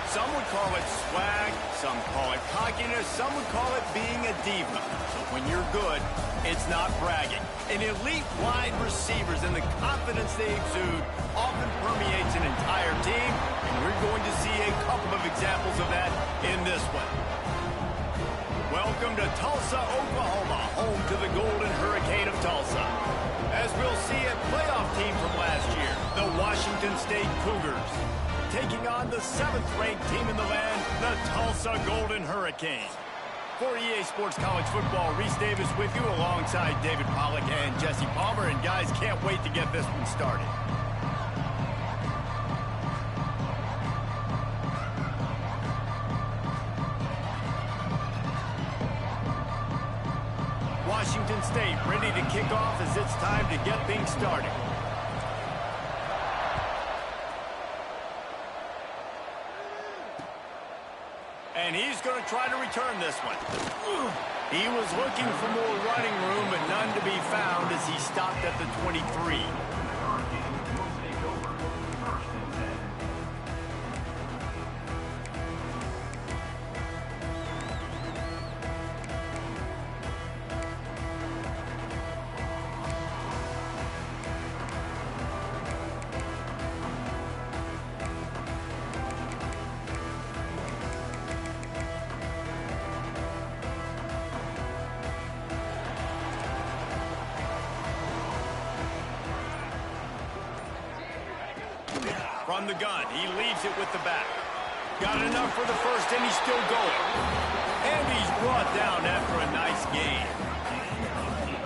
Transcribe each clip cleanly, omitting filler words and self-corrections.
Some would call it swag, some call it cockiness, some would call it being a diva. But when you're good, it's not bragging. An elite wide receivers and the confidence they exude often permeates an entire team, and we're going to see a couple of examples of that in this one. Welcome to Tulsa, Oklahoma, home to the Golden Hurricane of Tulsa. As we'll see a playoff team from last year, the Washington State Cougars, taking on the 7th-ranked team in the land, the Tulsa Golden Hurricane. For EA Sports College Football, Reese Davis with you alongside David Pollack and Jesse Palmer. And guys, can't wait to get this one started. Washington State ready to kick off as it's time to get things started. And he's going to try to return this one. He was looking for more running room, but none to be found as he stopped at the 23. From the gun, he leaves it with the back. Got enough for the first, and he's still going. And he's brought down after a nice gain.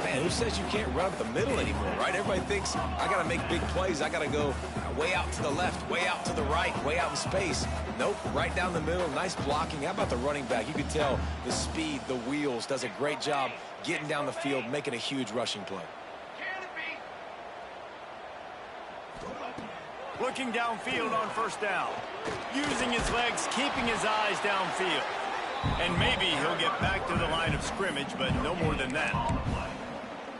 Man, who says you can't run up the middle anymore, right? Everybody thinks, I got to make big plays. I got to go way out to the left, way out to the right, way out in space. Nope, right down the middle, nice blocking. How about the running back? You can tell the speed, the wheels, does a great job getting down the field, making a huge rushing play. Looking downfield on first down. Using his legs, keeping his eyes downfield. And maybe he'll get back to the line of scrimmage, but no more than that.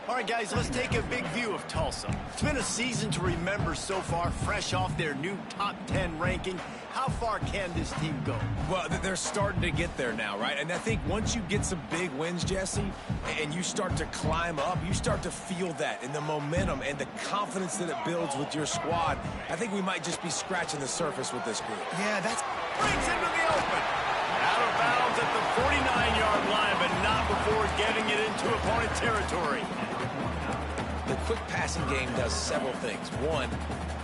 All right, guys, let's take a big view of Tulsa. It's been a season to remember so far, fresh off their new top 10 ranking. How far can this team go? Well, they're starting to get there now, right? And I think once you get some big wins, Jesse, and you start to climb up, you start to feel that and the momentum and the confidence that it builds with your squad. I think we might just be scratching the surface with this group. Yeah, that's brings into the open. Out of bounds at the 49-yard line, but not before getting it into opponent territory. The quick passing game does several things. One,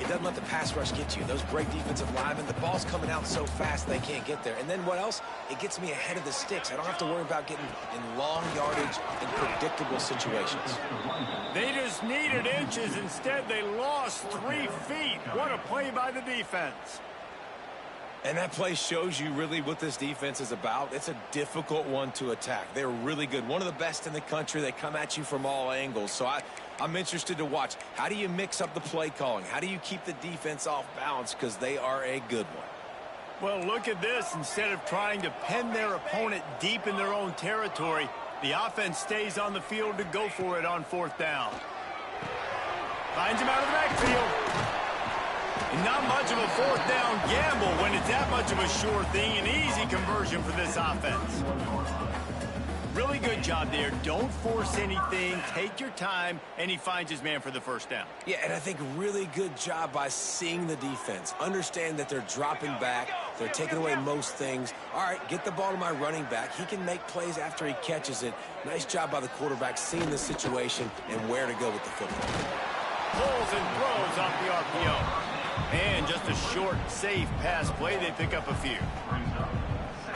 it doesn't let the pass rush get you. Those great defensive linemen, the ball's coming out so fast they can't get there. And then what else? It gets me ahead of the sticks. I don't have to worry about getting in long yardage and predictable situations. They just needed inches. Instead, they lost 3 feet. What a play by the defense. And that play shows you really what this defense is about. It's a difficult one to attack. They're really good. One of the best in the country. They come at you from all angles. So I'm interested to watch. How do you mix up the play calling? How do you keep the defense off balance? Because they are a good one. Well, look at this. Instead of trying to pen their opponent deep in their own territory, the offense stays on the field to go for it on fourth down. Finds him out of the backfield. And not much of a fourth down gamble when it's that much of a sure thing. An easy conversion for this offense. Really good job there. Don't force anything. Take your time, and he finds his man for the first down. Yeah, and I think really good job by seeing the defense. Understand that they're dropping back. They're taking away most things. All right, get the ball to my running back. He can make plays after he catches it. Nice job by the quarterback seeing the situation and where to go with the football. Pulls and throws off the RPO. And just a short, safe pass play. They pick up a few.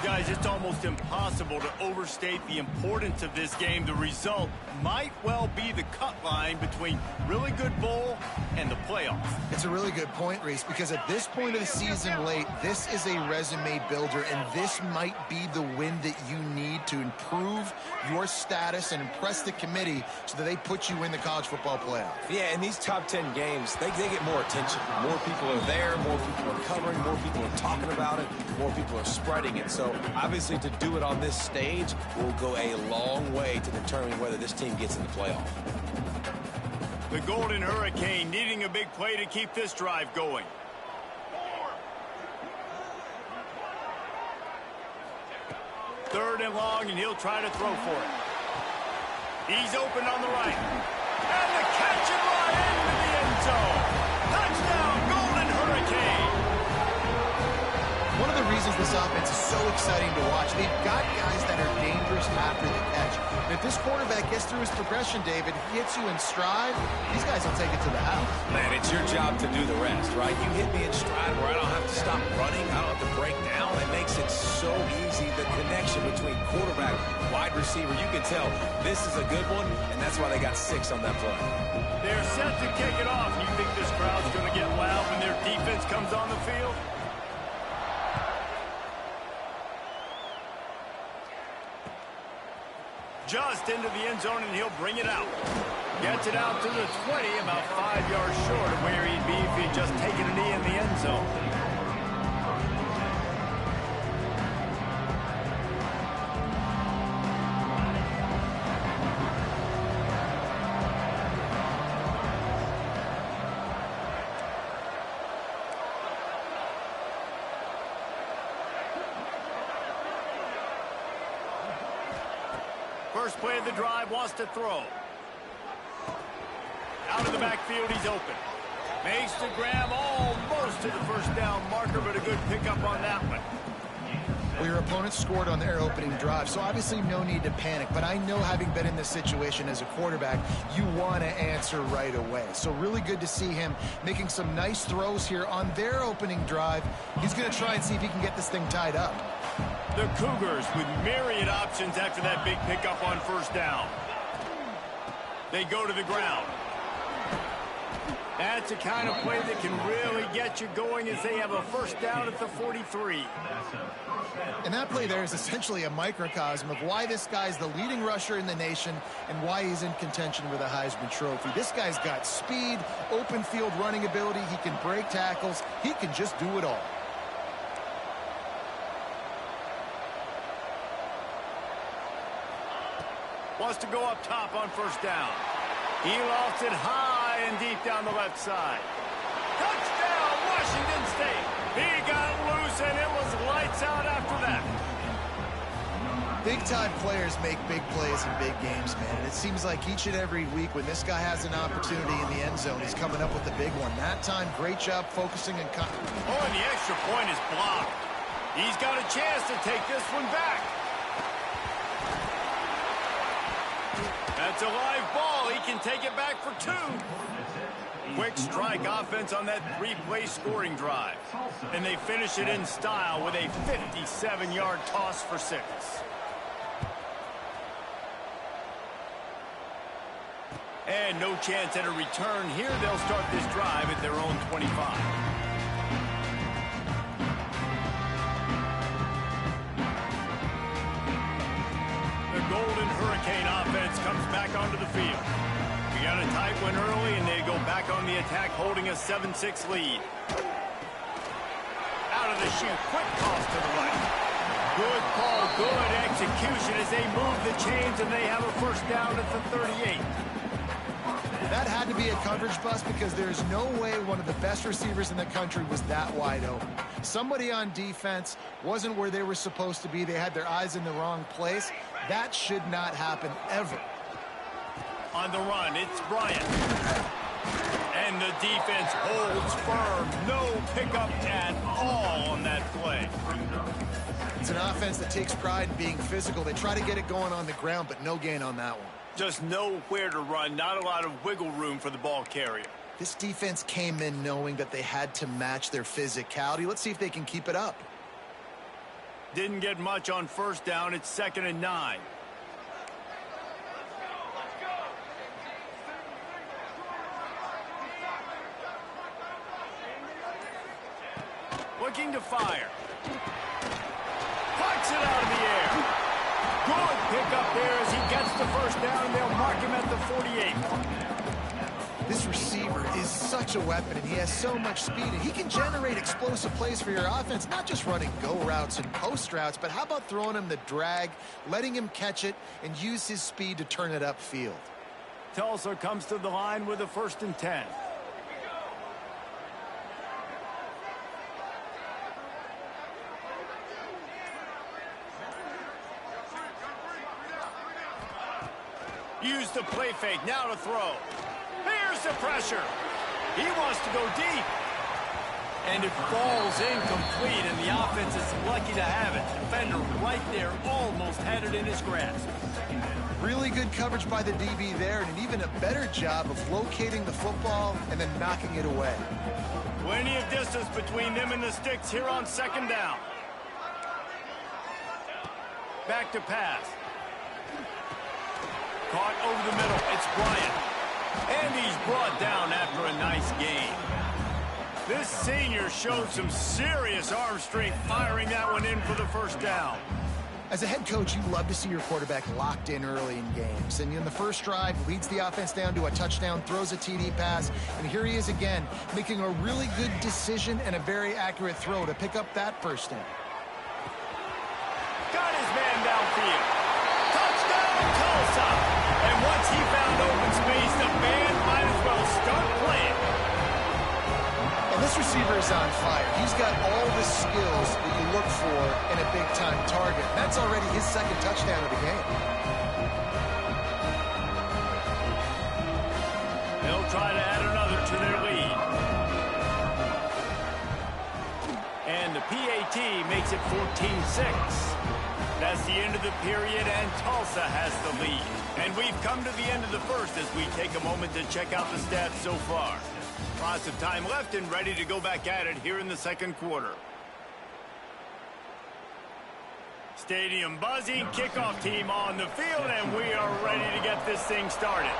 Guys, it's almost impossible to overstate the importance of this game. The result might well be the cut line between really good bowl and the playoff. It's a really good point, Reese, because at this point of the season late, this is a resume builder, and this might be the win that you need to improve your status and impress the committee so that they put you in the college football playoff. Yeah, in these top 10 games, they get more attention. More people are there, more people are covering, more people are talking about it, more people are spreading it. So obviously to do it on this stage will go a long way to determine whether this team gets in the playoff. The Golden Hurricane needing a big play to keep this drive going. Third and long, and he'll try to throw for it. He's open on the right. And the catch and run into the end zone. Touchdown, Golden Hurricane. One of the reasons this offense is so exciting to watch, they've got guys that are dangerous after the catch. And if this quarterback gets through his progression, David, he hits you in stride, these guys will take it to the house. Man, it's your job to do the rest, right? You hit me in stride where I don't have to stop running, I don't have to break down. It makes it so easy, the connection between quarterback, wide receiver. You can tell this is a good one, and that's why they got 6 on that play. They're set to kick it off. You think this crowd's going to get loud when their defense comes on the field? Just into the end zone, and he'll bring it out. Gets it out to the 20, about 5 yards short of where he'd be if he'd just taken a knee in the end zone. First play of the drive, wants to throw. Out of the backfield, he's open. Makes the grab almost to the first down marker, but a good pickup on that one. Well, your opponent scored on their opening drive, so obviously no need to panic. But I know, having been in this situation as a quarterback, you want to answer right away. So really good to see him making some nice throws here on their opening drive. He's going to try and see if he can get this thing tied up. The Cougars with myriad options after that big pickup on first down. They go to the ground. That's a kind of play that can really get you going as they have a first down at the 43. And that play there is essentially a microcosm of why this guy's the leading rusher in the nation and why he's in contention with a Heisman Trophy. This guy's got speed, open field running ability. He can break tackles. He can just do it all. Wants to go up top on first down. He lofts it high and deep down the left side. Touchdown, Washington State. He got loose, and it was lights out after that. Big-time players make big plays in big games, man. And it seems like each and every week when this guy has an opportunity in the end zone, he's coming up with a big one. That time, great job focusing and... Oh, and the extra point is blocked. He's got a chance to take this one back. That's a live ball. He can take it back for 2. Quick strike offense on that 3-play scoring drive. And they finish it in style with a 57-yard toss for 6. And no chance at a return here. They'll start this drive at their own 25. Golden Hurricane offense comes back onto the field. We got a tight one early, and they go back on the attack, holding a 7-6 lead. Out of the chute, quick toss to the right. Good call, good execution as they move the chains, and they have a first down at the 38. That had to be a coverage bust because there's no way one of the best receivers in the country was that wide open. Somebody on defense wasn't where they were supposed to be. They had their eyes in the wrong place. That should not happen ever. On the run, it's Bryant. And the defense holds firm. No pickup at all on that play. It's an offense that takes pride in being physical. They try to get it going on the ground, but no gain on that one. Just nowhere to run. Not a lot of wiggle room for the ball carrier. This defense came in knowing that they had to match their physicality. Let's see if they can keep it up. Didn't get much on first down. It's 2nd and 9. Looking to fire. Pucks it out of the air. Good pick up there as he gets the first down, and they'll mark him at the 48. This receiver is such a weapon, and he has so much speed, and he can generate explosive plays for your offense, not just running go routes and post routes, but how about throwing him the drag, letting him catch it, and use his speed to turn it upfield. Tulsa comes to the line with a 1st and 10. Use the play fake, now to throw. Here's the pressure. He wants to go deep. And it falls incomplete, and the offense is lucky to have it. Defender right there almost had it in his grasp. Really good coverage by the DB there, and even a better job of locating the football and then knocking it away. Plenty of distance between them and the sticks here on 2nd down. Back to pass. Caught over the middle. It's Bryant. And he's brought down after a nice gain. This senior showed some serious arm strength firing that one in for the first down. As a head coach, you love to see your quarterback locked in early in games. And in the first drive, leads the offense down to a touchdown, throws a TD pass, and here he is again, making a really good decision and a very accurate throw to pick up that first down. Got his man downfield. Touchdown, Tulsa! And once he found open space, the band might as well start playing. And this receiver is on fire. He's got all the skills that you look for in a big-time target. That's already his second touchdown of the game. They'll try to add another to their lead. And the PAT makes it 14-6. That's the end of the period, and Tulsa has the lead. And we've come to the end of the first as we take a moment to check out the stats so far. Lots of time left and ready to go back at it here in the second quarter. Stadium buzzing, kickoff team on the field, and we are ready to get this thing started.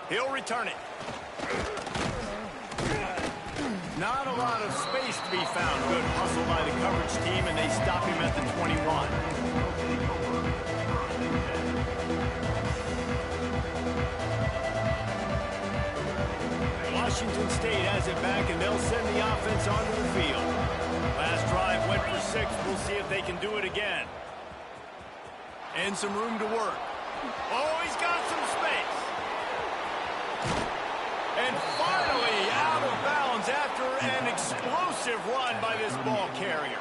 He'll return it. Not a lot of space to be found. Good hustle by the coverage team, and they stop him at the 21. Washington State has it back, and they'll send the offense onto the field. Last drive went for 6. We'll see if they can do it again. And some room to work. Oh, he's got some space. And finally out of bounds after an explosive run by this ball carrier.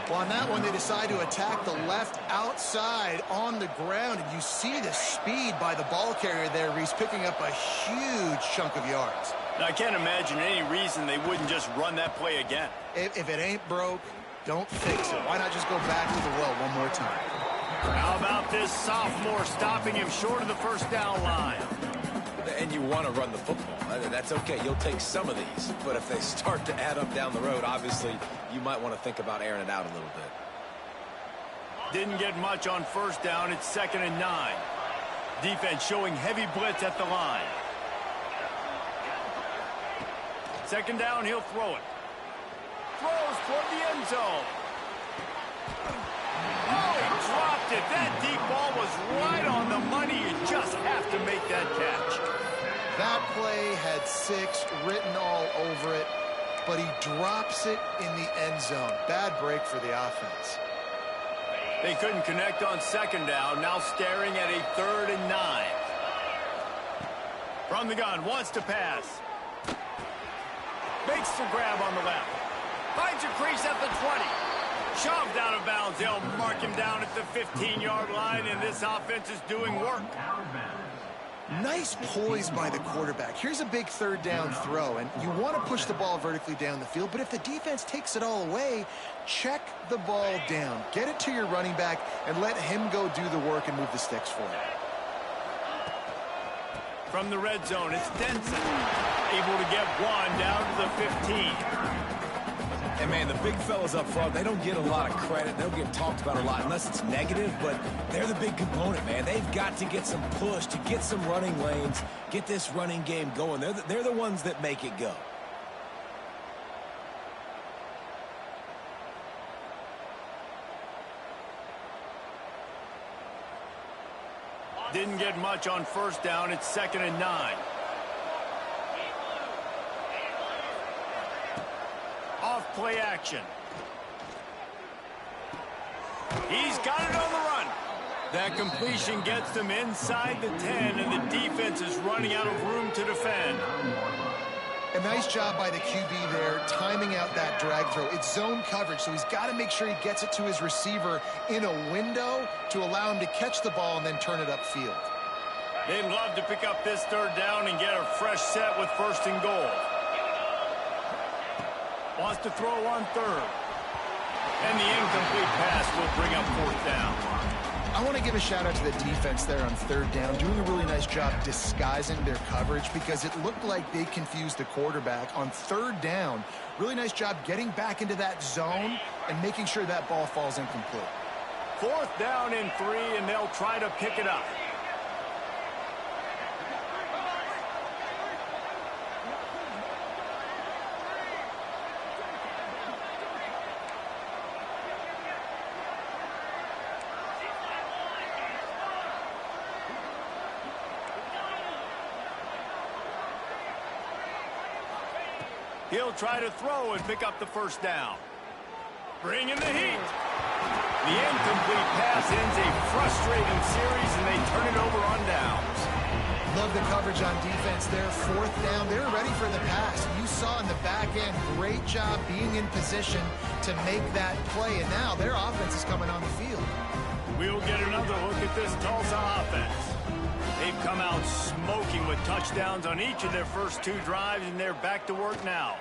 Well, on that one, they decide to attack the left outside on the ground, and you see the speed by the ball carrier there, Reese, picking up a huge chunk of yards. Now, I can't imagine any reason they wouldn't just run that play again. If it ain't broke, don't fix it. Why not just go back to the well one more time? How about this sophomore stopping him short of the first down line? And you want to run the football. That's okay. You'll take some of these. But if they start to add up down the road, obviously, you might want to think about airing it out a little bit. Didn't get much on first down. It's 2nd and 9. Defense showing heavy blitz at the line. 2nd down, he'll throw it. Throws toward the end zone. Oh, he dropped it. That deep ball was right on the money. You just have to make that catch. That play had 6 written all over it, but he drops it in the end zone. Bad break for the offense. They couldn't connect on 2nd down. Now staring at a 3rd and 9. From the gun, wants to pass. Makes the grab on the left. Finds a crease at the 20. Shoved out of bounds. They'll mark him down at the 15-yard line, and this offense is doing work. Nice poise by the quarterback. Here's a big 3rd down throw, and you want to push the ball vertically down the field, but if the defense takes it all away, check the ball down. Get it to your running back and let him go do the work and move the sticks for you. From the red zone, it's Denson. Able to get one down to the 15. And, man, the big fellas up front, they don't get a lot of credit. They don't get talked about a lot unless it's negative, but they're the big component, man. They've got to get some push to get some running lanes, get this running game going. They're the ones that make it go. Didn't get much on first down. It's 2nd and 9. Off play action. He's got it on the run. That completion gets them inside the 10, and the defense is running out of room to defend. A nice job by the QB there, timing out that drag throw. It's zone coverage, so he's got to make sure he gets it to his receiver in a window to allow him to catch the ball and then turn it upfield. They'd love to pick up this 3rd down and get a fresh set with 1st and goal. Wants to throw on 3rd. And the incomplete pass will bring up 4th down. I want to give a shout out to the defense there on 3rd down, doing a really nice job disguising their coverage because it looked like they confused the quarterback on 3rd down. Really nice job getting back into that zone and making sure that ball falls incomplete. 4th down and 3, and they'll try to pick it up. He'll try to throw and pick up the first down. Bring in the heat. The incomplete pass ends a frustrating series, and they turn it over on downs. Love the coverage on defense there. Fourth down. They're ready for the pass. You saw in the back end, great job being in position to make that play. And now their offense is coming on the field. We'll get another look at this Tulsa offense. They've come out smoking with touchdowns on each of their first 2 drives, and they're back to work now.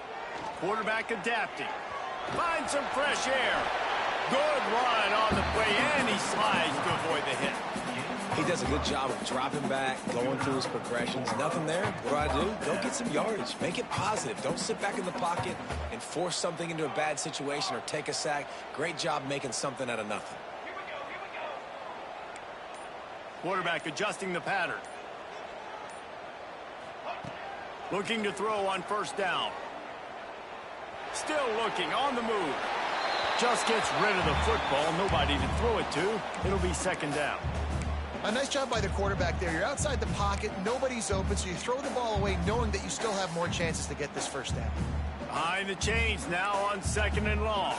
Quarterback adapting. Find some fresh air. Good run on the play, and he slides to avoid the hit. He does a good job of dropping back, going through his progressions. Nothing there. What do? Go get some yardage. Make it positive. Don't sit back in the pocket and force something into a bad situation or take a sack. Great job making something out of nothing. Quarterback adjusting the pattern. Looking to throw on first down. Still looking on the move. Just gets rid of the football. Nobody to throw it to. It'll be second down. A nice job by the quarterback there. You're outside the pocket. Nobody's open, so you throw the ball away knowing that you still have more chances to get this first down. Behind the chains now on 2nd and long.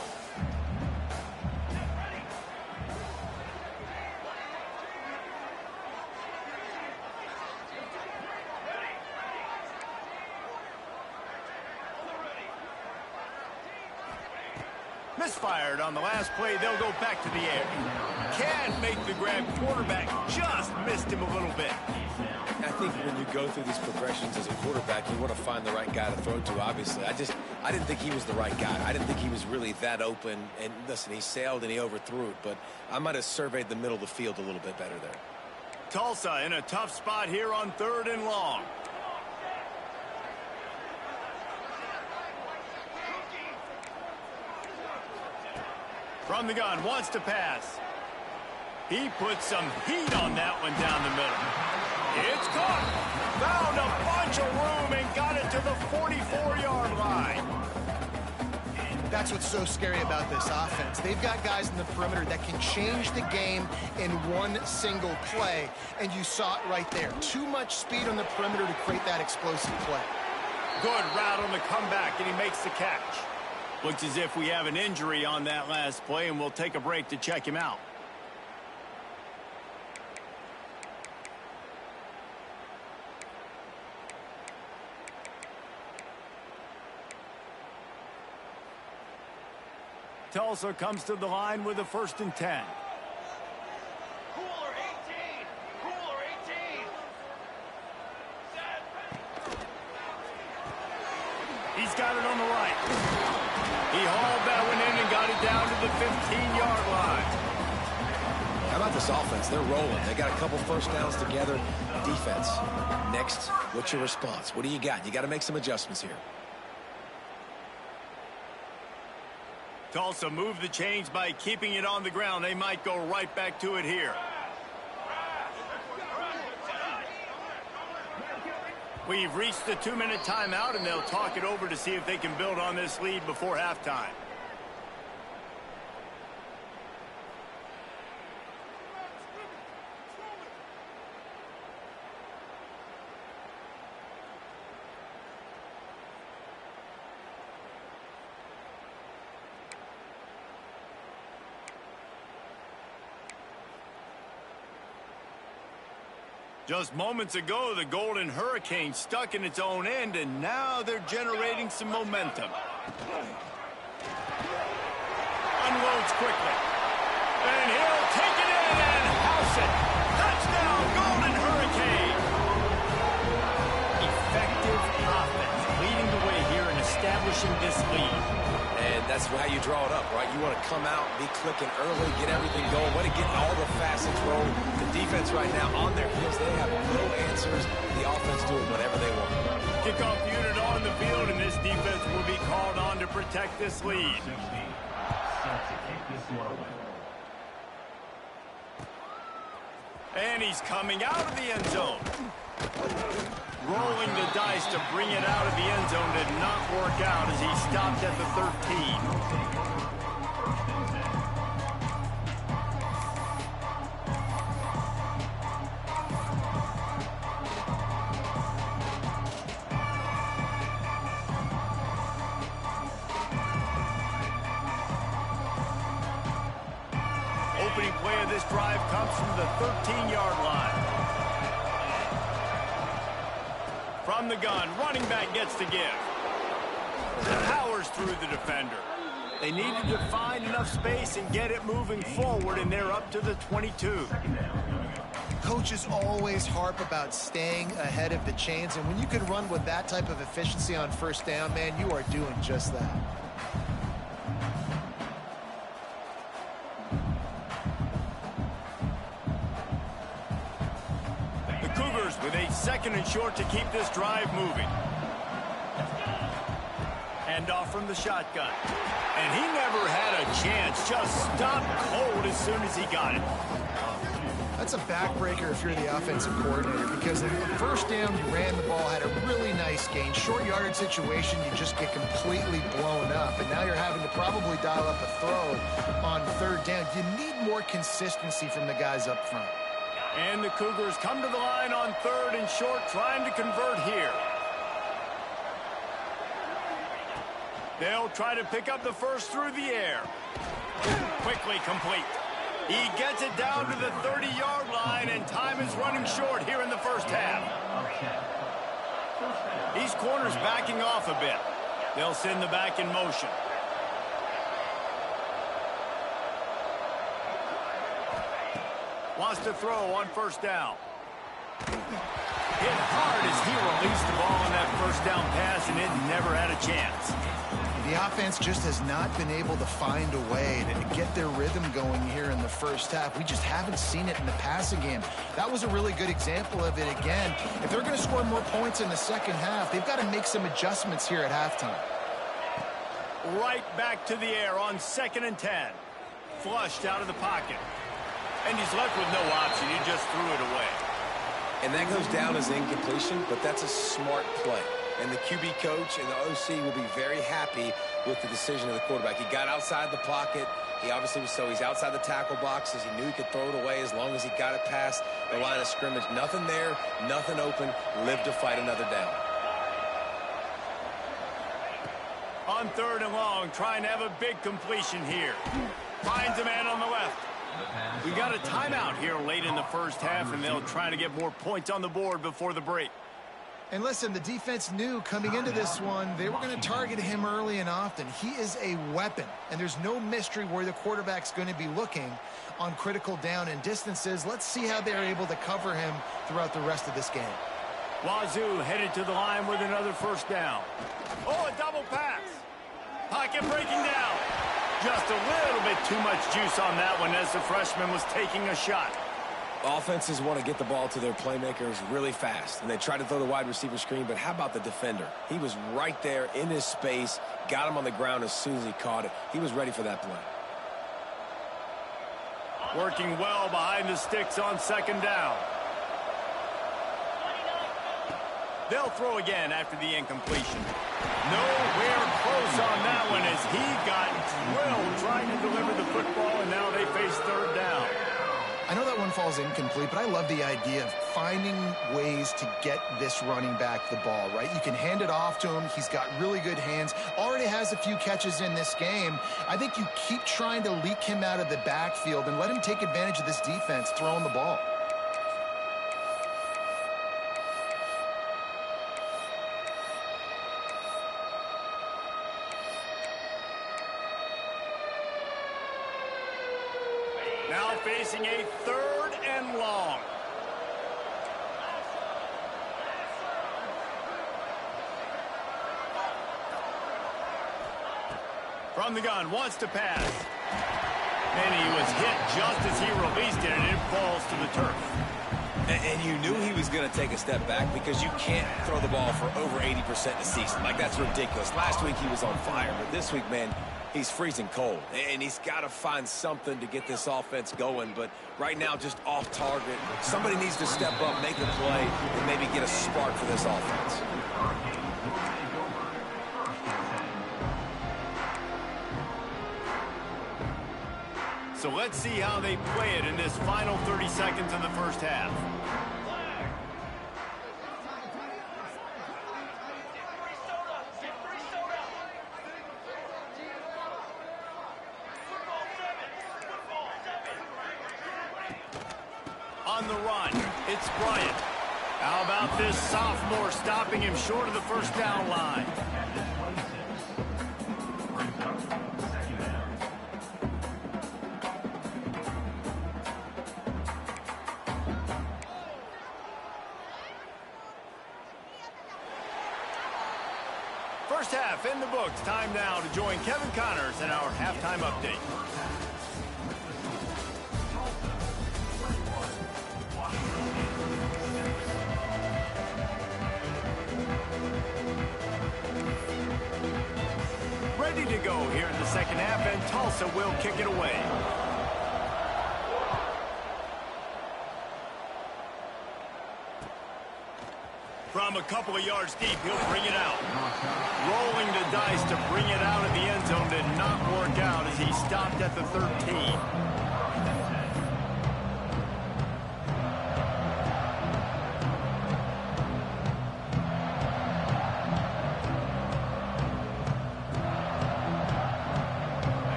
Misfired on the last play. They'll go back to the air. Can't make the grab. Quarterback just missed him a little bit. I think when you go through these progressions as a quarterback, you want to find the right guy to throw to, obviously. I didn't think he was the right guy. I didn't think he was really that open. And listen, he sailed and he overthrew it, but I might have surveyed the middle of the field a little bit better there. Tulsa in a tough spot here on 3rd and long. From the gun, wants to pass. He put some heat on that one down the middle. It's caught. Found a bunch of room and got it to the 44-yard line. That's what's so scary about this offense. They've got guys in the perimeter that can change the game in one single play, and you saw it right there. Too much speed on the perimeter to create that explosive play. Good route on the comeback, and he makes the catch. Looks as if we have an injury on that last play, and we'll take a break to check him out. Tulsa comes to the line with a 1st and 10. Cooler 18! Cooler 18! He's got it on the right. He hauled that one in and got it down to the 15-yard line. How about this offense? They're rolling. They got a couple first downs together. Defense. Next, what's your response? What do you got? You got to make some adjustments here. Tulsa moved the chains by keeping it on the ground. They might go right back to it here. We've reached the 2-minute timeout, and they'll talk it over to see if they can build on this lead before halftime. Just moments ago, the Golden Hurricane stuck in its own end, and now they're generating some momentum. Unloads quickly. And he'll take it in and house it. Touchdown, Golden Hurricane. Effective offense leading the way here and establishing this lead. And that's how you draw it up, right? You want to come out, be clicking early, get everything going. Want to get all the facets rolling. The defense right now on their heels. They have no answers. The offense doing whatever they want. Kickoff unit on the field, and this defense will be called on to protect this lead. And he's coming out of the end zone. Rolling the dice to bring it out of the end zone did not work out as he stopped at the 13. opening play of this drive comes from the 13-yard line. From the gun, running back gets to give. Powers through the defender. They needed to find enough space and get it moving forward, and they're up to the 22. Coaches always harp about staying ahead of the chains, and when you can run with that type of efficiency on first down, man, you are doing just that. The Cougars with a 2nd and short to keep this drive moving. Hand off from the shotgun. And he never had a chance. Just stopped cold as soon as he got it. That's a backbreaker if you're the offensive coordinator, because in the first down, you ran the ball, had a really nice gain. Short yardage situation, you just get completely blown up, and now you're having to probably dial up a throw on 3rd down. You need more consistency from the guys up front. And the Cougars come to the line on 3rd and short, trying to convert here. They'll try to pick up the first through the air. Quickly complete. He gets it down to the 30-yard line, and time is running short here in the first half. These corners backing off a bit. They'll send the back in motion. Wants to throw on 1st down. Hit hard as he released the ball on that 1st down pass, and it never had a chance. The offense just has not been able to find a way to get their rhythm going here in the first half. We just haven't seen it in the passing game. That was a really good example of it again. If they're going to score more points in the second half, they've got to make some adjustments here at halftime. Right back to the air on 2nd and 10. Flushed out of the pocket. And he's left with no option. He just threw it away. And that goes down as incompletion, but that's a smart play. And the QB coach and the OC will be very happy with the decision of the quarterback. He got outside the pocket. He obviously was he's outside the tackle boxes. He knew he could throw it away as long as he got it past the line of scrimmage. Nothing there, nothing open. Live to fight another down. On 3rd and long, trying to have a big completion here. Finds a man on the left. We got a timeout here late in the first half, and they'll try to get more points on the board before the break. And listen, the defense knew coming into this one, they were going to target him early and often. He is a weapon, and there's no mystery where the quarterback's going to be looking on critical down and distances. Let's see how they're able to cover him throughout the rest of this game. Wazoo headed to the line with another 1st down. Oh, a double pass. Pocket breaking down. Just a little bit too much juice on that one as the freshman was taking a shot. Offenses want to get the ball to their playmakers really fast, and they try to throw the wide receiver screen, but how about the defender? He was right there in his space, got him on the ground as soon as he caught it. He was ready for that play. Working well behind the sticks on 2nd down. They'll throw again after the incompletion. Nowhere close on that one as he got drilled trying to deliver the football, and now they face 3rd down. I know that one falls incomplete, but I love the idea of finding ways to get this running back the ball, right? You can hand it off to him. He's got really good hands. Already has a few catches in this game. I think you keep trying to leak him out of the backfield and let him take advantage of this defense throwing the ball. Now facing a 3rd and long. From the gun, wants to pass. And he was hit just as he released it, and it falls to the turf. And you knew he was going to take a step back because you can't throw the ball for over 80% in the season. Like, that's ridiculous. Last week he was on fire, but this week, man, he's freezing cold. And he's got to find something to get this offense going, but right now just off target. Somebody needs to step up, make a play, and maybe get a spark for this offense. So let's see how they play it in this final 30 seconds of the first half. on the run. It's Bryant. How about this sophomore stopping him short of the first down line? First half in the books. Time now to join Kevin Connors in our halftime update. Ready to go here in the second half, and Tulsa will kick it away. From a couple of yards deep, he'll bring it out. Rolling the dice to bring it out of the end zone did not work out as he stopped at the 13.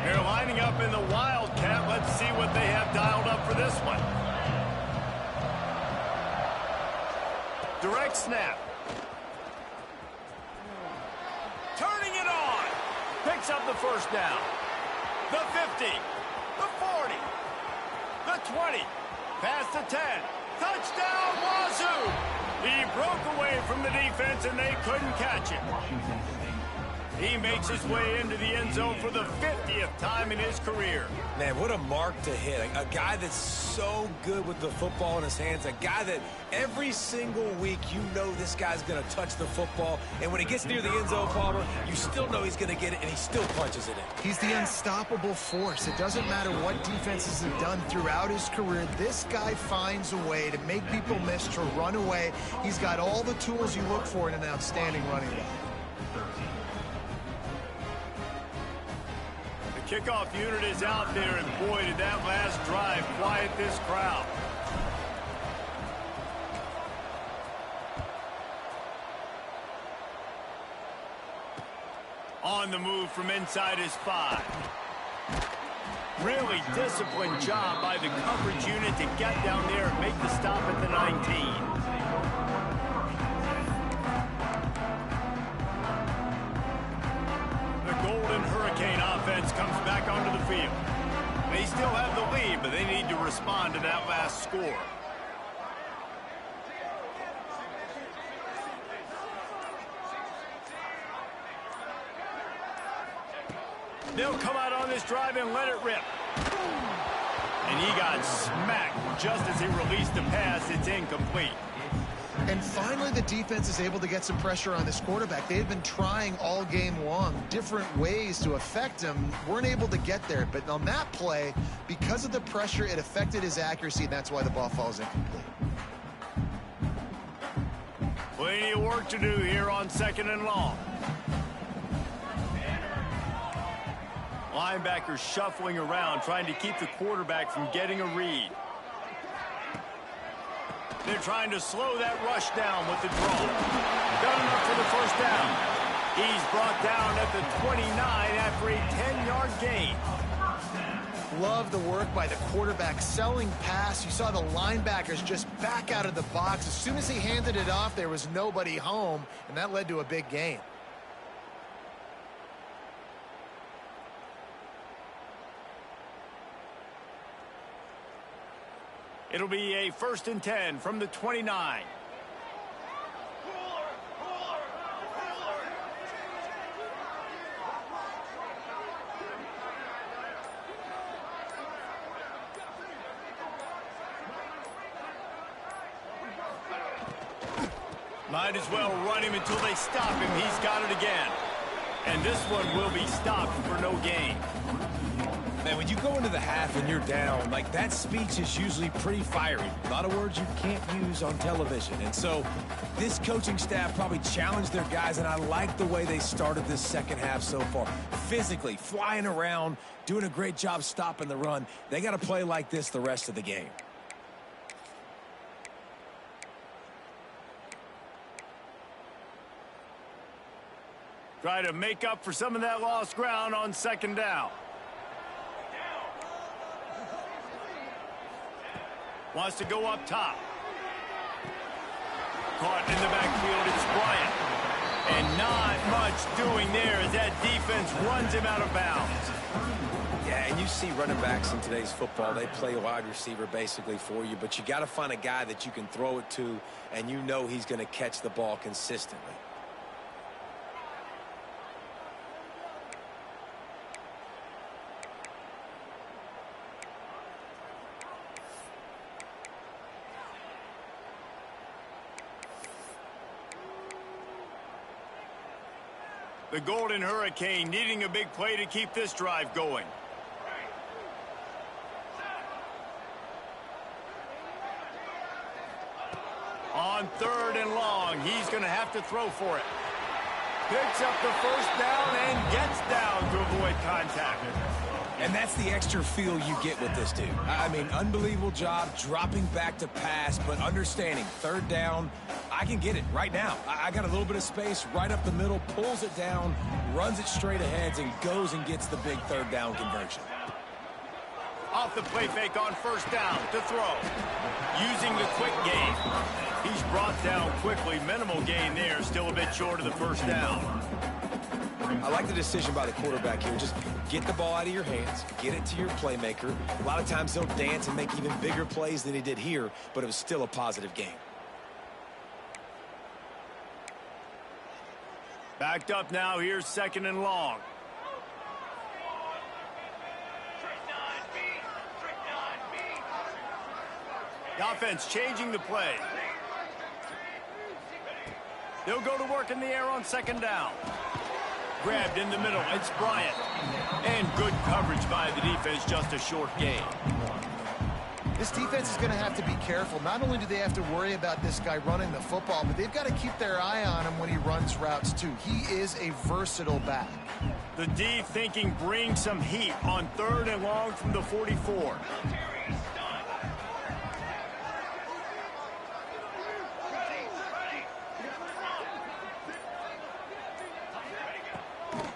They're lining up in the Wildcat. Let's see what they have dialed up for this one. Direct snap. Turning it on. Picks up the first down. The 50. The 40. The 20. Past the 10. Touchdown, Wazoo! He broke away from the defense and they couldn't catch him. He makes his way into the end zone for the 50th time in his career. Man, what a mark to hit. A guy that's so good with the football in his hands. A guy that every single week you know this guy's going to touch the football. And when he gets near the end zone, Palmer, you still know he's going to get it, and he still punches it in. He's the unstoppable force. It doesn't matter what defenses have done throughout his career. This guy finds a way to make people miss, to run away. He's got all the tools you look for in an outstanding running back. Kickoff unit is out there, and boy, did that last drive quiet this crowd. On the move from inside his 5. Really disciplined job by the coverage unit to get down there and make the stop at the 19. Golden Hurricane offense comes back onto the field. They still have the lead, but they need to respond to that last score. They'll come out on this drive and let it rip. And he got smacked just as he released the pass. It's incomplete. And finally, the defense is able to get some pressure on this quarterback. They had been trying all game long different ways to affect him. Weren't able to get there. But on that play, because of the pressure, it affected his accuracy, and that's why the ball falls incomplete. Plenty of work to do here on 2nd and long. Linebackers shuffling around, trying to keep the quarterback from getting a read. They're trying to slow that rush down with the draw. Got enough for the first down. He's brought down at the 29 after a 10-yard gain. Love the work by the quarterback selling pass. You saw the linebackers just back out of the box. As soon as he handed it off, there was nobody home, and that led to a big gain. It'll be a 1st and 10 from the 29. Might as well run him until they stop him. He's got it again. And this one will be stopped for no gain. Man, when you go into the half and you're down, like, that speech is usually pretty fiery. A lot of words you can't use on television. And so this coaching staff probably challenged their guys, and I like the way they started this second half so far. Physically, flying around, doing a great job stopping the run. They got to play like this the rest of the game. Try to make up for some of that lost ground on 2nd down. Wants to go up top. Caught in the backfield, it's Bryant. And not much doing there as that defense runs him out of bounds. Yeah, and you see running backs in today's football, they play wide receiver basically for you, but you got to find a guy that you can throw it to, and you know he's going to catch the ball consistently. The Golden Hurricane needing a big play to keep this drive going. On 3rd and long, he's going to have to throw for it. Picks up the first down and gets down to avoid contact. And that's the extra feel you get with this dude. I mean, unbelievable job dropping back to pass, but understanding 3rd down, I can get it right now. I got a little bit of space right up the middle, pulls it down, runs it straight ahead, and goes and gets the big 3rd down conversion. Off the play fake on 1st down to throw. Using the quick game. He's brought down quickly. Minimal gain there. Still a bit short of the 1st down. I like the decision by the quarterback here. Just get the ball out of your hands, get it to your playmaker. A lot of times he'll dance and make even bigger plays than he did here, but it was still a positive game. Backed up now. Here's 2nd and long. The offense changing the play. They'll go to work in the air on 2nd down. Grabbed in the middle. It's Bryant. And good coverage by the defense. Just a short gain. This defense is going to have to be careful. Not only do they have to worry about this guy running the football, but they've got to keep their eye on him when he runs routes too. He is a versatile back. The D thinking bring some heat on 3rd and long from the 44.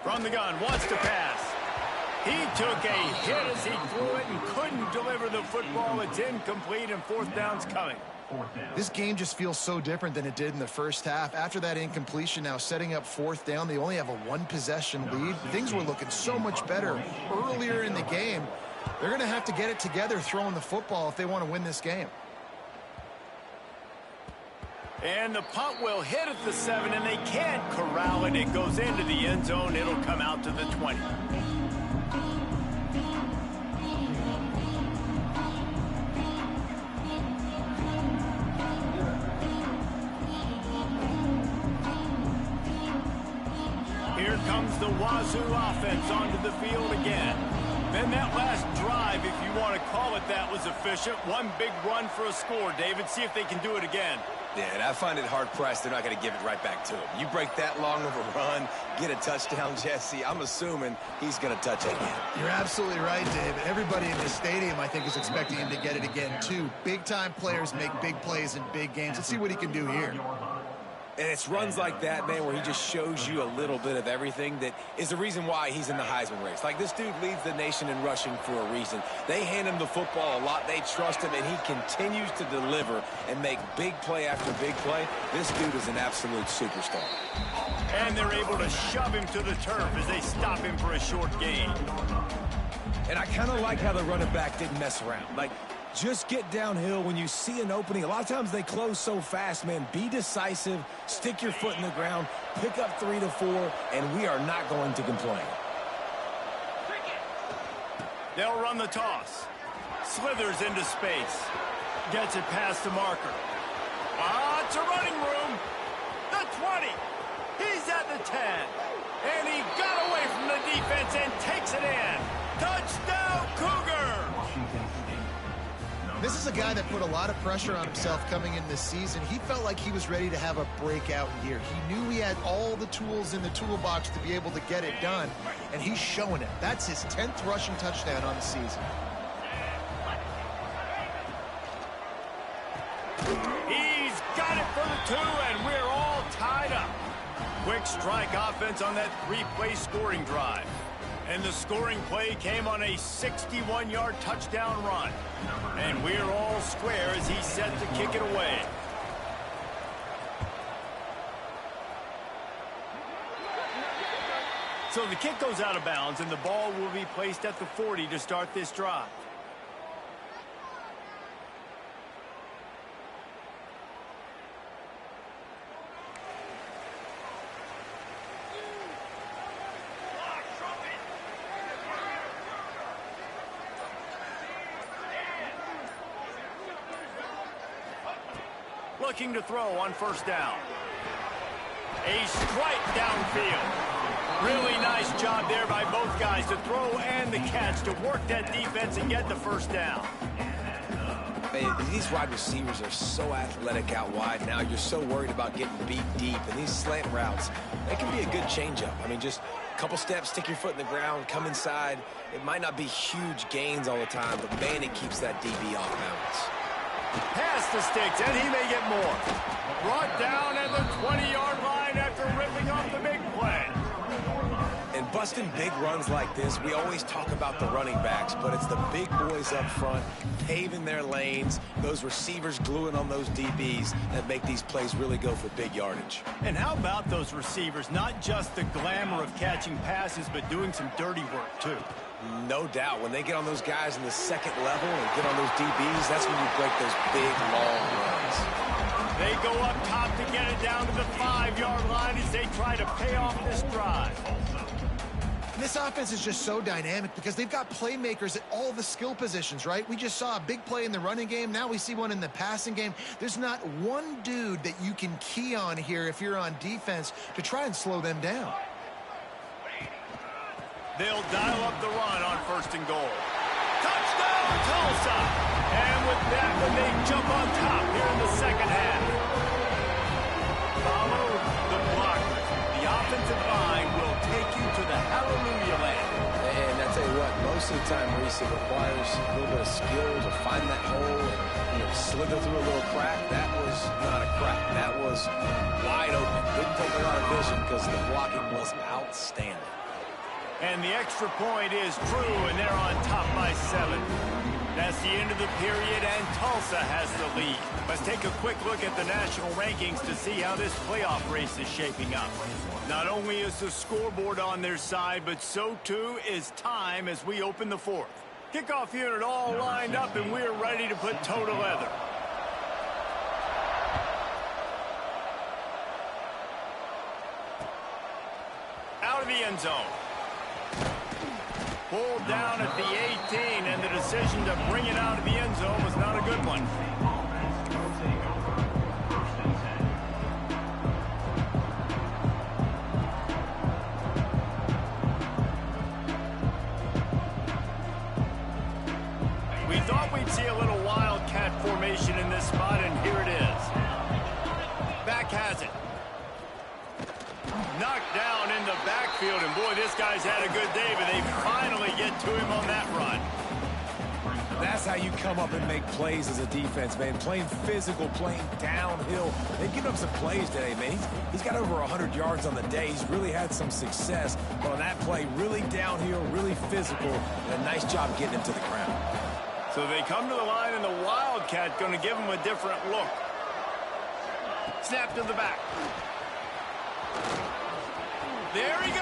From the gun, wants to pass. He took a hit as he threw it and couldn't deliver the football. It's incomplete and 4th down's coming. This game just feels so different than it did in the first half. After that incompletion, now setting up 4th down, they only have a 1-possession lead. Things were looking so much better earlier in the game. They're going to have to get it together throwing the football if they want to win this game. And the punt will hit at the 7, and they can't corral it. It goes into the end zone. It'll come out to the 20. Here comes the Wazoo offense onto the field again. Then that last drive, if you want to call it that, was efficient. One big run for a score. David, see if they can do it again. Yeah, and I find it hard-pressed they're not going to give it right back to him. You break that long of a run, get a touchdown, Jesse, I'm assuming he's going to touch it again. You're absolutely right, David. Everybody in the stadium, I think, is expecting him to get it again, too. Big-time players make big plays in big games. Let's see what he can do here. And it's runs like that, man, where he just shows you a little bit of everything that is the reason why he's in the Heisman race. Like, this dude leads the nation in rushing for a reason. They hand him the football a lot. They trust him, and he continues to deliver and make big play after big play. This dude is an absolute superstar. And they're able to shove him to the turf as they stop him for a short gain. And I kind of like how the running back didn't mess around. Like, just get downhill when you see an opening. A lot of times they close so fast, man. Be decisive, stick your foot in the ground, pick up 3 to 4, and we are not going to complain. They'll run the toss. Slithers into space. Gets it past the marker. It's a running room. The 20. He's at the 10. And he got away from the defense and takes it in. Touchdown, Cougar! This is a guy that put a lot of pressure on himself coming in this season. He felt like he was ready to have a breakout year. He knew he had all the tools in the toolbox to be able to get it done, and he's showing it. That's his 10th rushing touchdown on the season. He's got it for the 2, and we're all tied up. Quick strike offense on that 3-play scoring drive. And the scoring play came on a 61-yard touchdown run. And we're all square as he's set to kick it away. So the kick goes out of bounds, and the ball will be placed at the 40 to start this drive. Looking to throw on first down. A strike downfield. Really nice job there by both guys to throw and the catch to work that defense and get the first down. These wide receivers are so athletic out wide now. You're so worried about getting beat deep. And these slant routes, they can be a good changeup. I mean, just a couple steps, stick your foot in the ground, come inside. It might not be huge gains all the time, but, man, it keeps that DB off balance. Past the sticks, and he may get more. Brought down at the 20-yard line after ripping off the big play. And busting big runs like this, we always talk about the running backs, but it's the big boys up front paving their lanes, those receivers gluing on those DBs that make these plays really go for big yardage. And how about those receivers? Not just the glamour of catching passes, but doing some dirty work, too. No doubt. When they get on those guys in the second level and get on those DBs, that's when you break those big, long runs. They go up top to get it down to the 5-yard line as they try to pay off this drive. This offense is just so dynamic because they've got playmakers at all the skill positions, right? We just saw a big play in the running game. Now we see one in the passing game. There's not one dude that you can key on here if you're on defense to try and slow them down. They'll dial up the run on first and goal. Touchdown, Tulsa! And with that, when they jump on top here in the second half. Follow the blocker. The offensive line will take you to the hallelujah land. And I tell you what, most of the time, Reese, it requires a little bit of skill to find that hole and slither through a little crack. That was not a crack. That was wide open. Didn't take a lot of vision because the blocking was outstanding. And the extra point is true, and they're on top by 7. That's the end of the period, and Tulsa has the lead. Let's take a quick look at the national rankings to see how this playoff race is shaping up. Not only is the scoreboard on their side, but so too is time as we open the fourth. Kickoff unit all lined up, and we're ready to put toe to leather. Out of the end zone. Pulled down at the 18, and the decision to bring it out of the end zone was not a good one. We thought we'd see a little wildcat formation in this spot, and here it is. Back has it. Knocked down in the backfield, and boy, this guy's had a good day, but they finally get to him on that run. That's how you come up and make plays as a defense, man. Playing physical, playing downhill. They've given up some plays today, man. He's got over 100 yards on the day. He's really had some success. But on that play, really downhill, really physical, and a nice job getting him to the ground. So they come to the line, and the Wildcat going to give him a different look. Snap to the back. There he goes.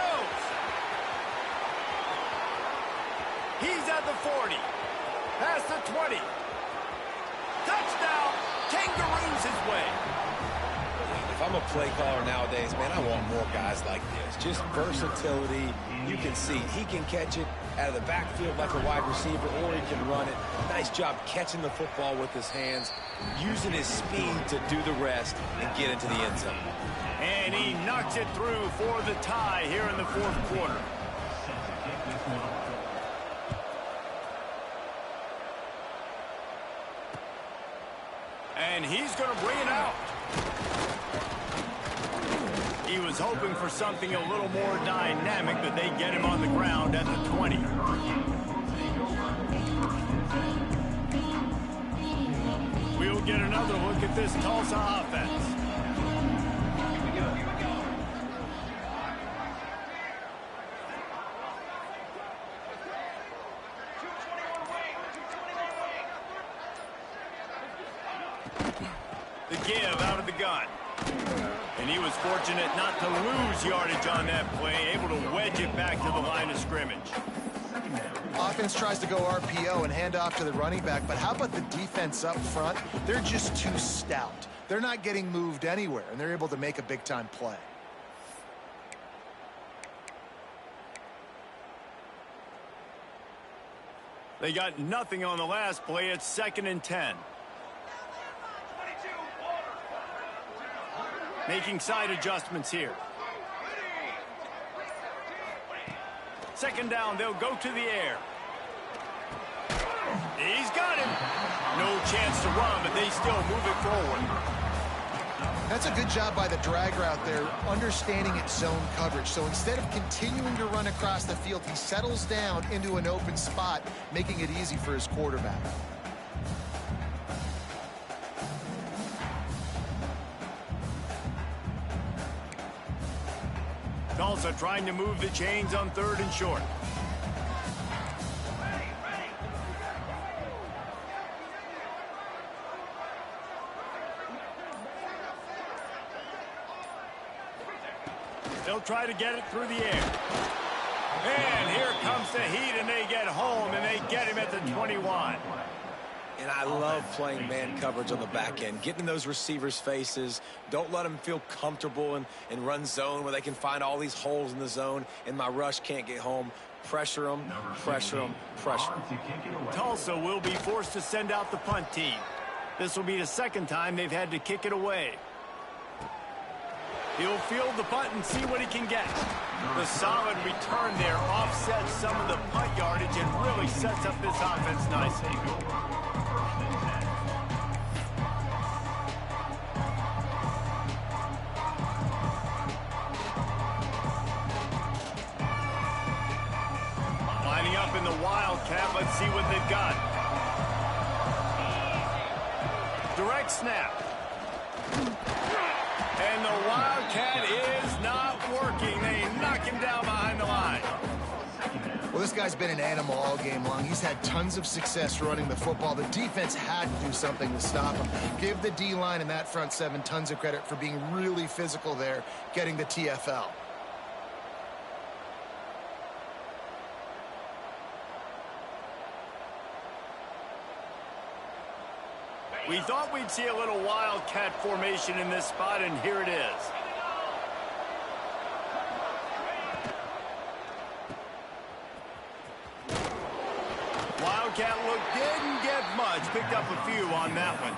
He's at the 40. Past the 20. Touchdown. Kangaroos his way. If I'm a play caller nowadays, man, I want more guys like this. Just versatility. You can see he can catch it out of the backfield like a wide receiver, or he can run it. Nice job catching the football with his hands, using his speed to do the rest and get into the end zone. And he knocks it through for the tie here in the fourth quarter. And he's going to bring it out. He was hoping for something a little more dynamic, but they get him on the ground at the 20. We'll get another look at this Tulsa offense. The give out of the gun. And he was fortunate not to lose yardage on that play, able to wedge it back to the line of scrimmage. Offense tries to go RPO and hand off to the running back, but how about the defense up front? They're just too stout. They're not getting moved anywhere, and they're able to make a big-time play. They got nothing on the last play. It's 2nd and 10. Making side adjustments here. 2nd down, they'll go to the air. He's got him. No chance to run, but they still move it forward. That's a good job by the drag route there, understanding its zone coverage. So instead of continuing to run across the field, he settles down into an open spot, making it easy for his quarterback. Tulsa trying to move the chains on 3rd and short. They'll try to get it through the air. And here comes the heat, and they get home, and they get him at the 21. And I love playing man coverage on the back end, getting in those receivers' faces. Don't let them feel comfortable and run zone where they can find all these holes in the zone, and my rush can't get home. Pressure them, pressure them, pressure them. Tulsa will be forced to send out the punt team. This will be the 2nd time they've had to kick it away. He'll field the punt and see what he can get. The solid return there offsets some of the punt yardage and really sets up this offense nicely. Lining up in the Wildcat, let's see what they've got. Direct snap. And the Wildcat is not working. They knock him down behind the line. Well, this guy's been an animal all game long. He's had tons of success running the football. The defense had to do something to stop him. Give the D-line and that front 7 tons of credit for being really physical there, getting the TFL. We thought we'd see a little Wildcat formation in this spot, and here it is. Wildcat look didn't get much. Picked up a few on that one.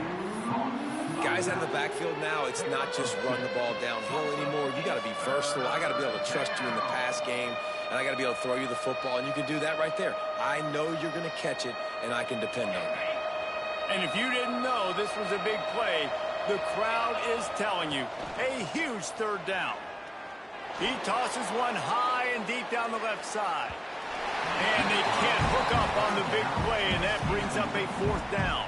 Guys out in the backfield now, it's not just run the ball downhill anymore. You got to be versatile. I got to be able to trust you in the pass game, and I got to be able to throw you the football, and you can do that right there. I know you're going to catch it, and I can depend on it. And if you didn't know this was a big play, the crowd is telling you, a huge 3rd down. He tosses one high and deep down the left side. And they can't hook up on the big play, and that brings up a 4th down.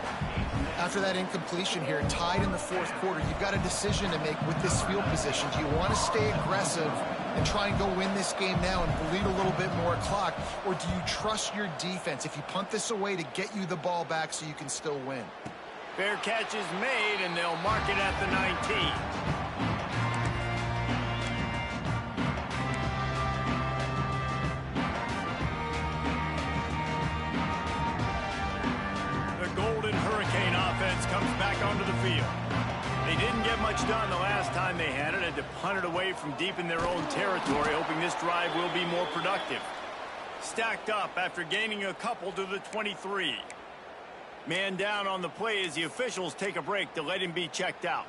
After that incompletion here, tied in the 4th quarter, you've got a decision to make with this field position. Do you want to stay aggressive and try and go win this game now and bleed a little bit more clock, or do you trust your defense if you punt this away to get you the ball back so you can still win? Fair catch is made, and they'll mark it at the 19. Comes back onto the field. They didn't get much done the last time they had to punt it away from deep in their own territory, hoping this drive will be more productive. Stacked up after gaining a couple to the 23. Man down on the play as the officials take a break to let him be checked out.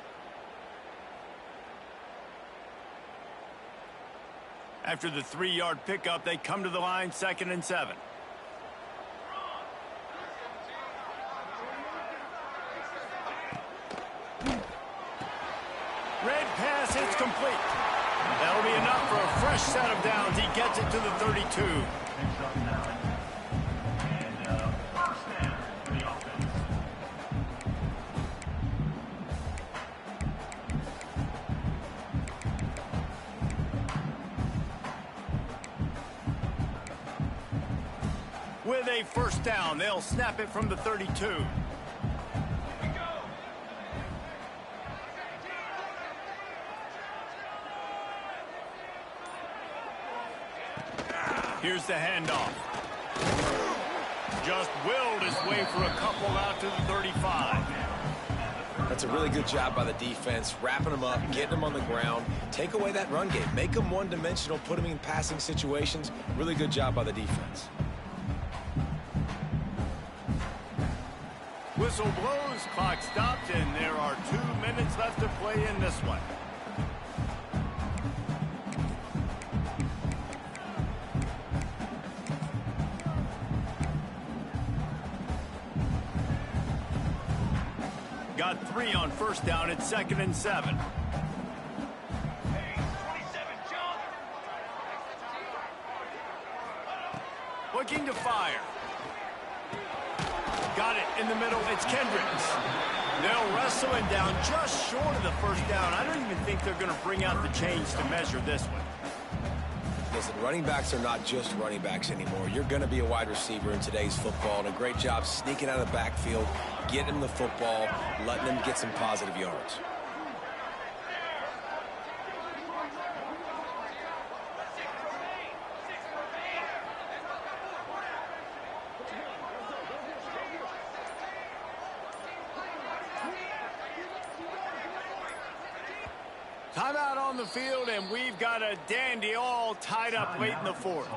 After the 3-yard pickup, they come to the line, 2nd and 7. Red pass, it's complete. That'll be enough for a fresh set of downs. He gets it to the 32. With a 1st down, they'll snap it from the 32. Here's the handoff. Just willed his way for a couple out to the 35. That's a really good job by the defense, wrapping them up, getting them on the ground. Take away that run game. Make them one-dimensional, put them in passing situations. Really good job by the defense. Whistle blows, clock stopped, and there are 2 minutes left to play in this one. Got 3 on first down at 2nd and 7. Hey, 27, jump! Looking to fire. Got it in the middle. It's Kendricks. They'll wrestle him down just short of the first down. I don't even think they're going to bring out the chains to measure this one. Listen, running backs are not just running backs anymore. You're going to be a wide receiver in today's football, and a great job sneaking out of the backfield, getting him the football, letting him get some positive yards. Timeout on the field, and we've got a dandy all tied up late in the fourth.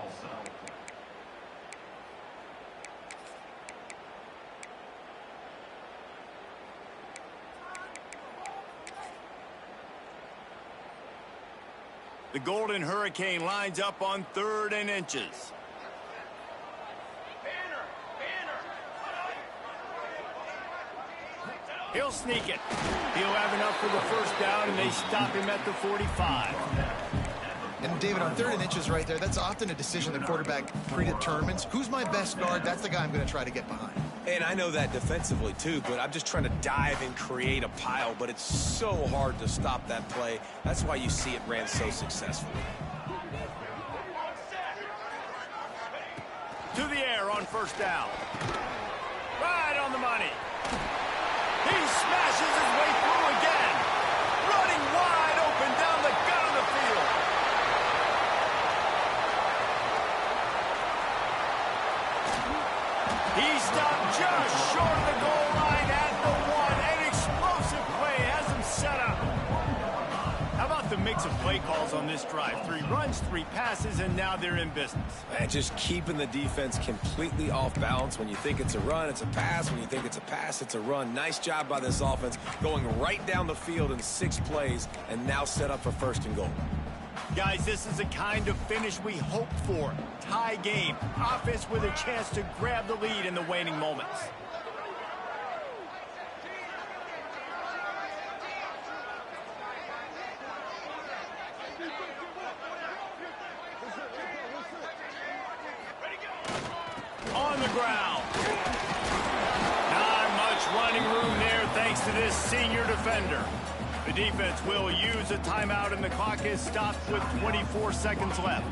The Golden Hurricane lines up on 3rd and inches. He'll sneak it. He'll have enough for the first down, and they stop him at the 45. And David, on 3rd and inches right there, that's often a decision the quarterback predetermines. Who's my best guard? That's the guy I'm going to try to get behind. And I know that defensively, too, but I'm just trying to dive and create a pile, but it's so hard to stop that play. That's why you see it ran so successfully. To the air on first down. Right on the money. He smashes his way through again. Running wide open down the gut of the field. He stopped just short of the goal line at the 1. An explosive play has him set up. How about the mix of play calls on this drive? 3 runs, 3 passes, and now they're in business. And just keeping the defense completely off balance. When you think it's a run, it's a pass. When you think it's a pass, it's a run. Nice job by this offense, going right down the field in 6 plays, and now set up for 1st and goal. Guys, this is the kind of finish we hope for. Tie game. Offense with a chance to grab the lead in the waning moments. On the ground. Not much running room there thanks to this senior defender. The defense will use a timeout, and the clock is stopped with 24 seconds left.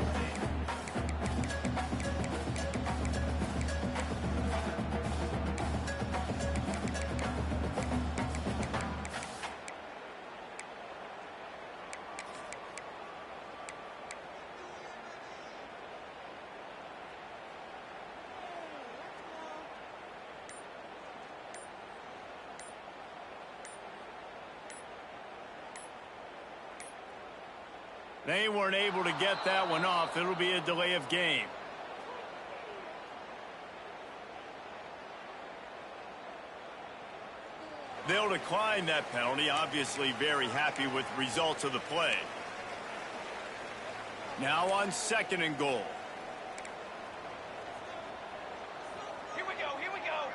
They weren't able to get that one off. It'll be a delay of game. They'll decline that penalty. Obviously very happy with the results of the play. Now on 2nd and goal. Here we go, here we go.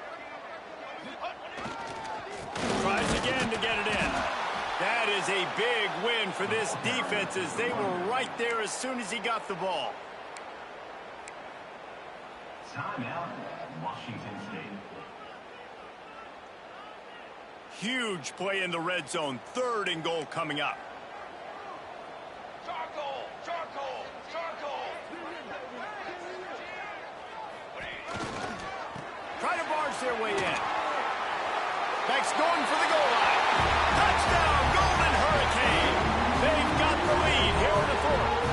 Tries again to get it in. That is a big win for this defense, as they were right there as soon as he got the ball. Timeout, Washington State. Huge play in the red zone. 3rd and goal coming up. Charcoal, charcoal, charcoal. Try to barge their way in. Beck's going for the goal line. Touchdown, Golden Hurricane. They've got the lead here in the 4th.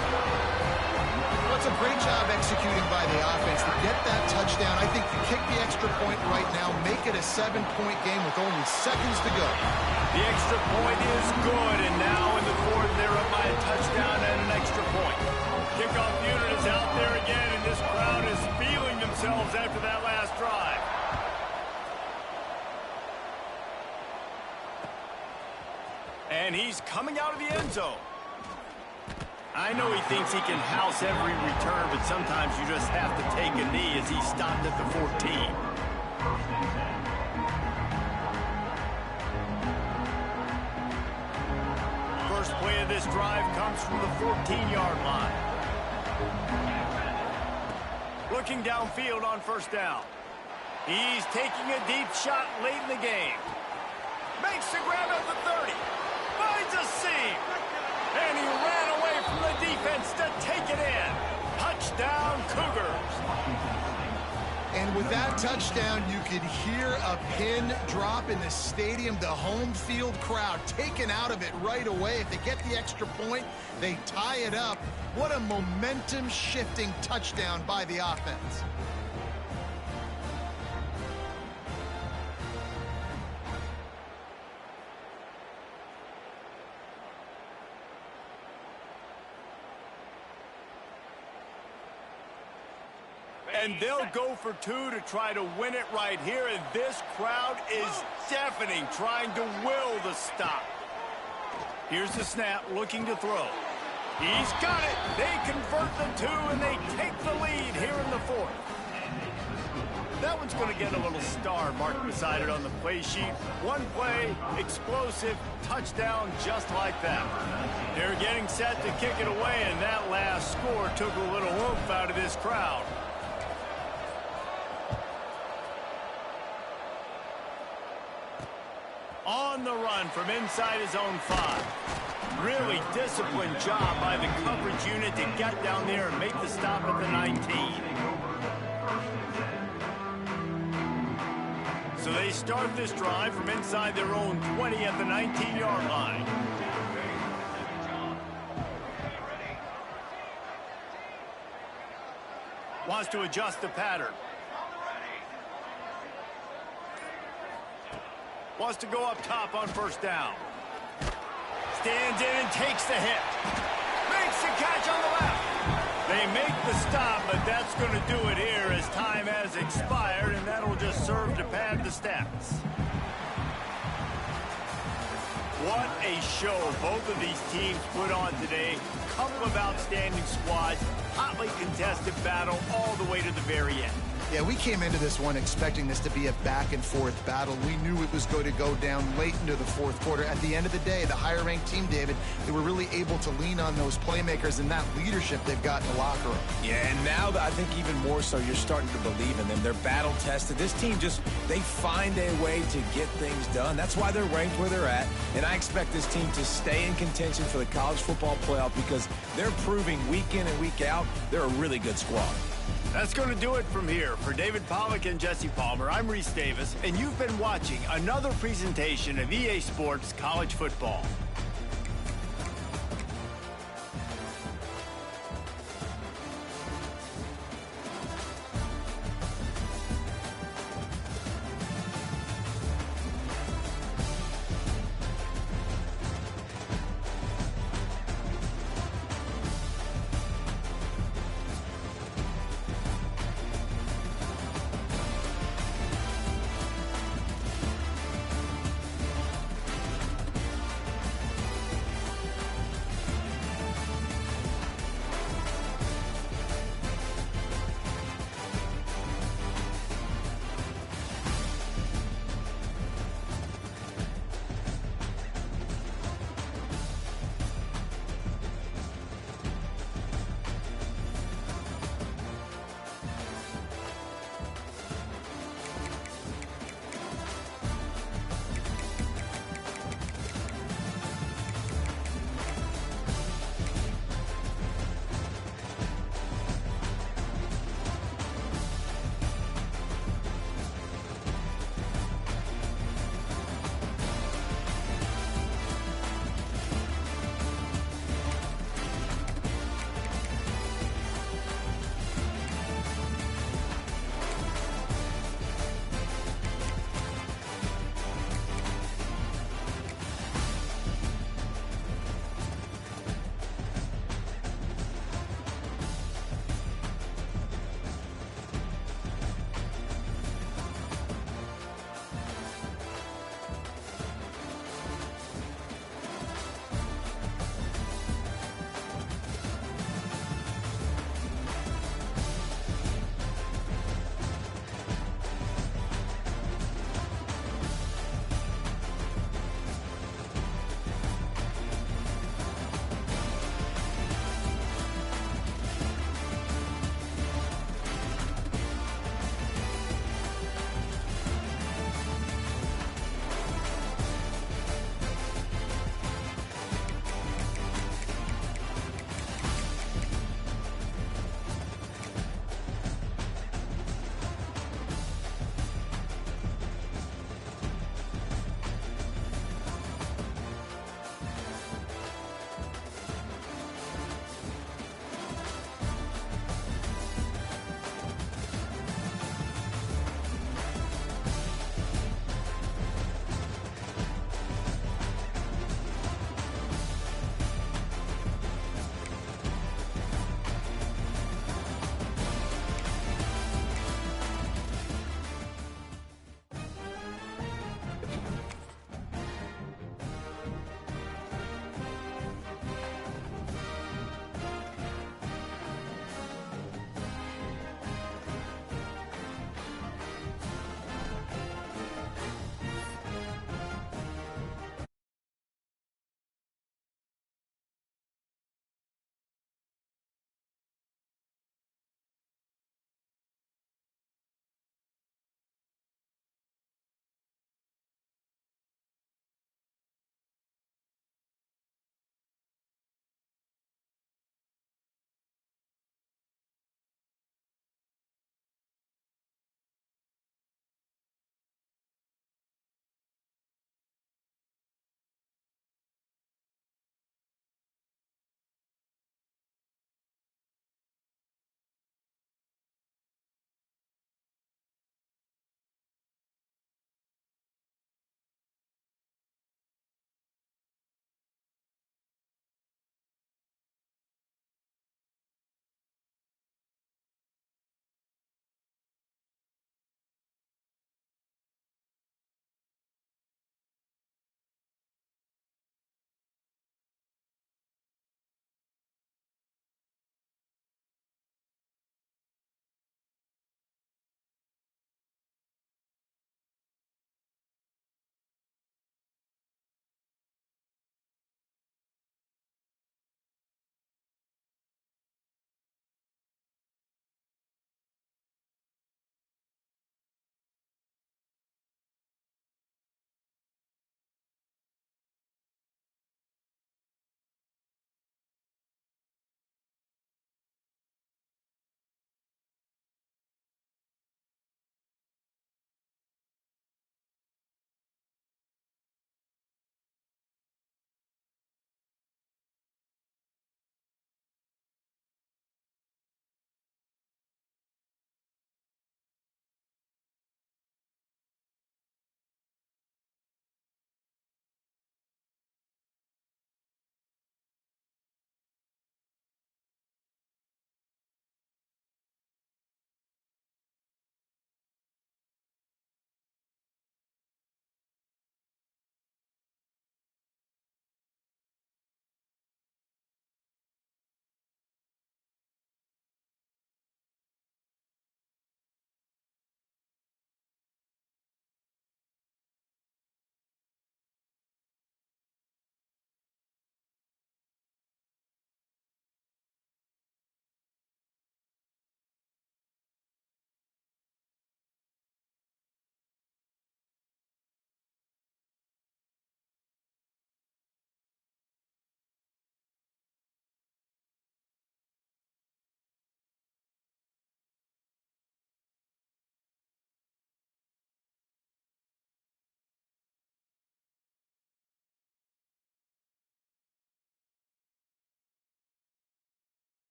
It's a great job executing by the offense to get that touchdown. I think you kick the extra point right now, make it a 7-point game with only seconds to go. The extra point is good, and now in the fourth, they're up by a touchdown and an extra point. Kickoff unit is out there again, and this crowd is feeling themselves after that last drive. And he's coming out of the end zone. I know he thinks he can house every return, but sometimes you just have to take a knee as he stopped at the 14. First play of this drive comes from the 14-yard line. Looking downfield on first down. He's taking a deep shot late in the game. Makes the grab at the 30. Finds a seam. And he ran away from the defense to take it in. Touchdown, Cougars. And with that touchdown, you could hear a pin drop in the stadium. The home field crowd taken out of it right away. If they get the extra point, they tie it up. What a momentum-shifting touchdown by the offense. And they'll go for two to try to win it right here. And this crowd is deafening, trying to will the stop. Here's the snap, looking to throw. He's got it. They convert the two, and they take the lead here in the fourth. That one's going to get a little star marked beside it on the play sheet. One play, explosive, touchdown, just like that. They're getting set to kick it away, and that last score took a little oomph out of this crowd. On the run from inside his own 5. Really disciplined job by the coverage unit to get down there and make the stop at the 19. So they start this drive from inside their own 20 at the 19-yard line. Wants to adjust the pattern. Wants to go up top on first down. Stands in and takes the hit. Makes the catch on the left. They make the stop, but that's going to do it here as time has expired, and that'll just serve to pad the stats. What a show both of these teams put on today. Couple of outstanding squads, hotly contested battle all the way to the very end. Yeah, we came into this one expecting this to be a back-and-forth battle. We knew it was going to go down late into the fourth quarter. At the end of the day, the higher-ranked team, David, they were really able to lean on those playmakers and that leadership they've got in the locker room. Yeah, and now I think even more so, you're starting to believe in them. They're battle-tested. This team they find a way to get things done. That's why they're ranked where they're at, and I expect this team to stay in contention for the college football playoff because they're proving week in and week out they're a really good squad. That's going to do it from here. For David Pollack and Jesse Palmer, I'm Reese Davis, and you've been watching another presentation of EA Sports College Football.